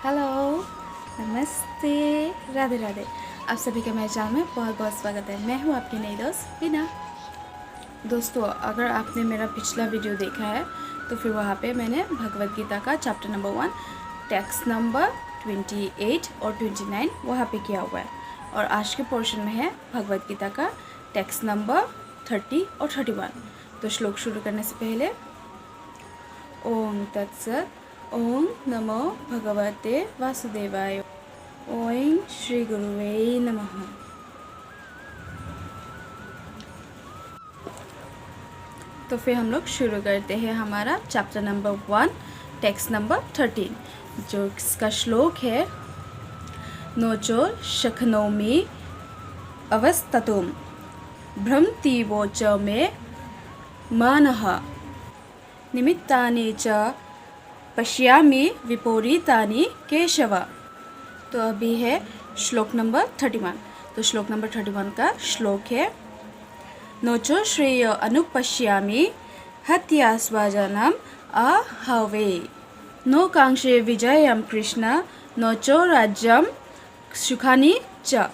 Hello, नमस्ते, राधे राधे। आप सभी का मेरे चैनल में बहुत बहुत स्वागत है। मैं हूँ आपकी नई दोस्त बीना। दोस्तों, अगर आपने मेरा पिछला वीडियो देखा है तो फिर वहाँ पे मैंने भगवत गीता का चैप्टर नंबर 1 टेक्स्ट नंबर 28 और 29 वहाँ पे किया हुआ है। और आज के पोर्शन में है भगवत गीता का टेक्स्ट नंबर 30 और 31। तो श्लोक शुरू करने से पहले ओम तत्सत। ओम नमो भगवते वासुदेवाय। ओम श्री गुरुवे नमः। तो फिर हम लोग शुरू करते हैं हमारा चैप्टर नंबर 1 टेक्स्ट नंबर 13, जो इसका श्लोक है नोचो शक्नोमि अवस्थतुम भ्रमतीवो च मे मनः निमित्तानि च पश्यामि विपरीतानि केशव। तो अभी है श्लोक नंबर 31। तो श्लोक नंबर 31 का श्लोक है नोचो श्रेय अनुपश्यामि हत्या स्वजनम आहवे नो कांक्षे विजयम कृष्ण नोचो राज्यम सुखानि च।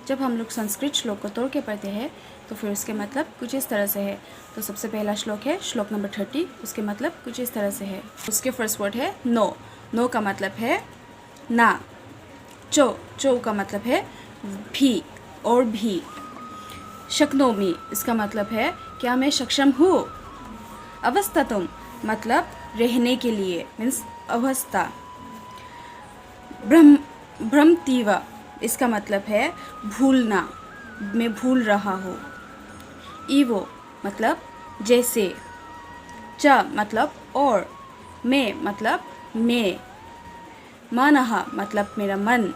जब हम लोग संस्कृत श्लोक को तोड़ के पढ़ते हैं तो फिर उसके मतलब कुछ इस तरह से है। तो सबसे पहला श्लोक है श्लोक नंबर 30, उसके मतलब कुछ इस तरह से है। उसके फर्स्ट वर्ड है नो। नो का मतलब है ना। चो, चो का मतलब है भी और भी। शक्नोमी, इसका मतलब है क्या मैं सक्षम हूँ। अवस्थतुम मतलब रहने के लिए, मीन्स अवस्था। भ्रमतीवा, इसका मतलब है भूलना, मैं भूल रहा हूँ। ईवो मतलब जैसे। च मतलब और। मैं मतलब मैं। मनः मतलब मेरा मन।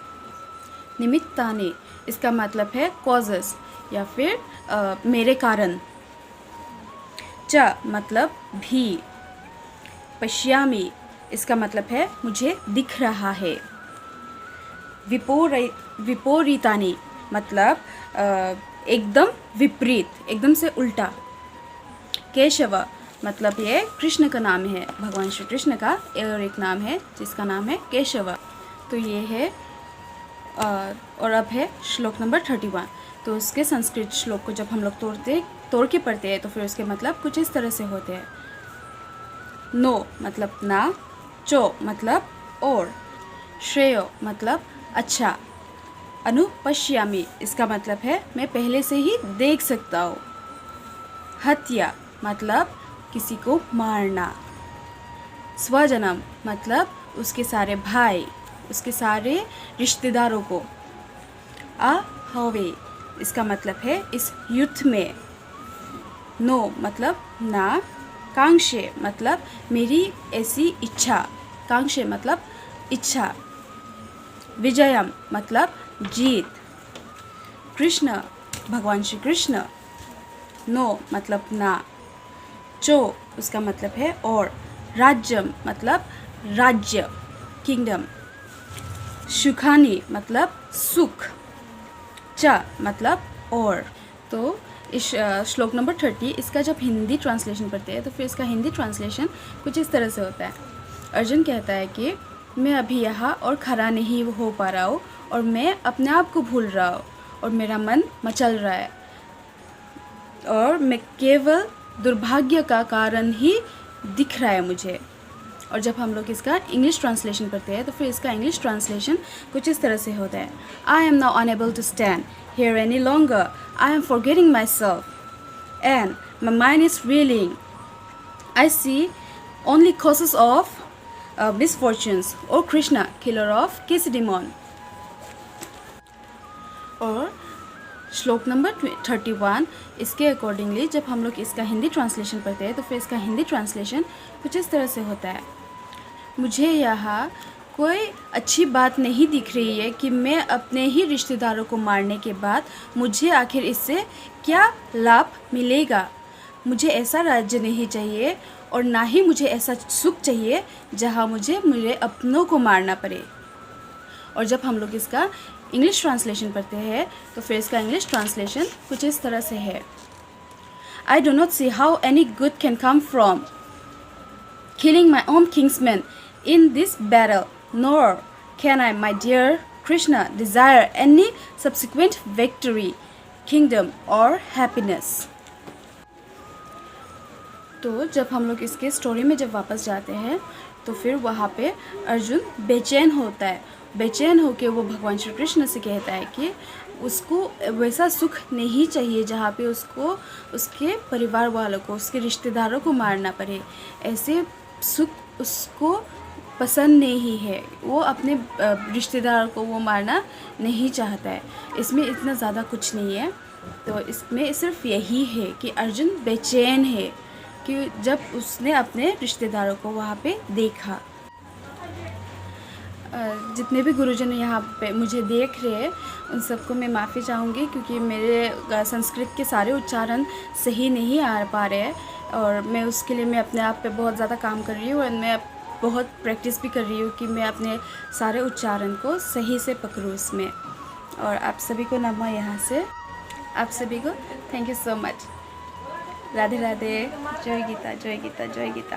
निमित्तानि, इसका मतलब है कॉजेस या फिर मेरे कारण। च मतलब भी। पश्यामि, इसका मतलब है मुझे दिख रहा है। विपरीतानि मतलब एकदम विपरीत, एकदम से उल्टा। केशव मतलब ये कृष्ण का नाम है, भगवान श्री कृष्ण का और एक नाम है जिसका नाम है केशव। तो ये है और अब है श्लोक नंबर 31। तो उसके संस्कृत श्लोक को जब हम लोग तोड़ के पढ़ते हैं तो फिर उसके मतलब कुछ इस तरह से होते हैं। नो मतलब ना। चो मतलब और। श्रेयो मतलब अच्छा। अनुपश्यामि, इसका मतलब है मैं पहले से ही देख सकता हूँ। हत्या मतलब किसी को मारना। स्वजनम मतलब उसके सारे भाई, उसके सारे रिश्तेदारों को। आहवे, इसका मतलब है इस युद्ध में। नो मतलब ना। कांक्षे मतलब मेरी ऐसी इच्छा। कांक्षे मतलब इच्छा। विजयम मतलब जीत। कृष्ण भगवान श्री कृष्ण। नो मतलब ना। चो उसका मतलब है और। राज्यम मतलब राज्य, किंगडम। सुखानि मतलब सुख। च मतलब और। तो इस श्लोक नंबर 30 इसका जब हिंदी ट्रांसलेशन पढ़ते हैं तो फिर इसका हिंदी ट्रांसलेशन कुछ इस तरह से होता है। अर्जुन कहता है कि मैं अभी यहाँ और खड़ा नहीं हो पा रहा हूँ और मैं अपने आप को भूल रहा हूँ और मेरा मन मचल रहा है और मैं केवल दुर्भाग्य का कारण ही दिख रहा है मुझे। और जब हम लोग इसका इंग्लिश ट्रांसलेशन पढ़ते हैं तो फिर इसका इंग्लिश ट्रांसलेशन कुछ इस तरह से होता है। I am now unable to stand here any longer. I am forgetting myself and my mind is reeling. I see only causes of misfortunes और कृष्णा किलर ऑफ केसिडेमोन। और श्लोक नंबर 31 इसके अकॉर्डिंगली जब हम लोग इसका हिंदी ट्रांसलेशन पढ़ते हैं तो फिर इसका हिंदी ट्रांसलेशन कुछ इस तरह से होता है। मुझे यहाँ कोई अच्छी बात नहीं दिख रही है कि मैं अपने ही रिश्तेदारों को मारने के बाद मुझे आखिर इससे क्या लाभ मिलेगा। मुझे ऐसा राज्य नहीं चाहिए और ना ही मुझे ऐसा सुख चाहिए जहाँ मुझे मेरे अपनों को मारना पड़े। और जब हम लोग इसका इंग्लिश ट्रांसलेशन पढ़ते हैं तो फिर इसका इंग्लिश ट्रांसलेशन कुछ इस तरह से है। I do not see how any good can come from killing my own kinsmen in this battle nor can I, my dear Krishna, desire any subsequent victory, kingdom or happiness. तो जब हम लोग इसके स्टोरी में जब वापस जाते हैं तो फिर वहाँ पे अर्जुन बेचैन होता है। बेचैन होकर वो भगवान श्री कृष्ण से कहता है कि उसको वैसा सुख नहीं चाहिए जहाँ पे उसको उसके परिवार वालों को, उसके रिश्तेदारों को मारना पड़े। ऐसे सुख उसको पसंद नहीं है, वो अपने रिश्तेदारों को वो मारना नहीं चाहता है। इसमें इतना ज़्यादा कुछ नहीं है। तो इसमें सिर्फ यही है कि अर्जुन बेचैन है कि जब उसने अपने रिश्तेदारों को वहाँ पे देखा। जितने भी गुरुजन यहाँ पे मुझे देख रहे हैं उन सबको मैं माफ़ी चाहूँगी, क्योंकि मेरे संस्कृत के सारे उच्चारण सही नहीं आ पा रहे हैं और मैं उसके लिए मैं अपने आप पे बहुत ज़्यादा काम कर रही हूँ और मैं बहुत प्रैक्टिस भी कर रही हूँ कि मैं अपने सारे उच्चारण को सही से पकड़ूँ इसमें। और आप सभी को नमः यहाँ से, आप सभी को thank you so much. Radhe Radhe. जय गीता, जय गीता, जय गीता।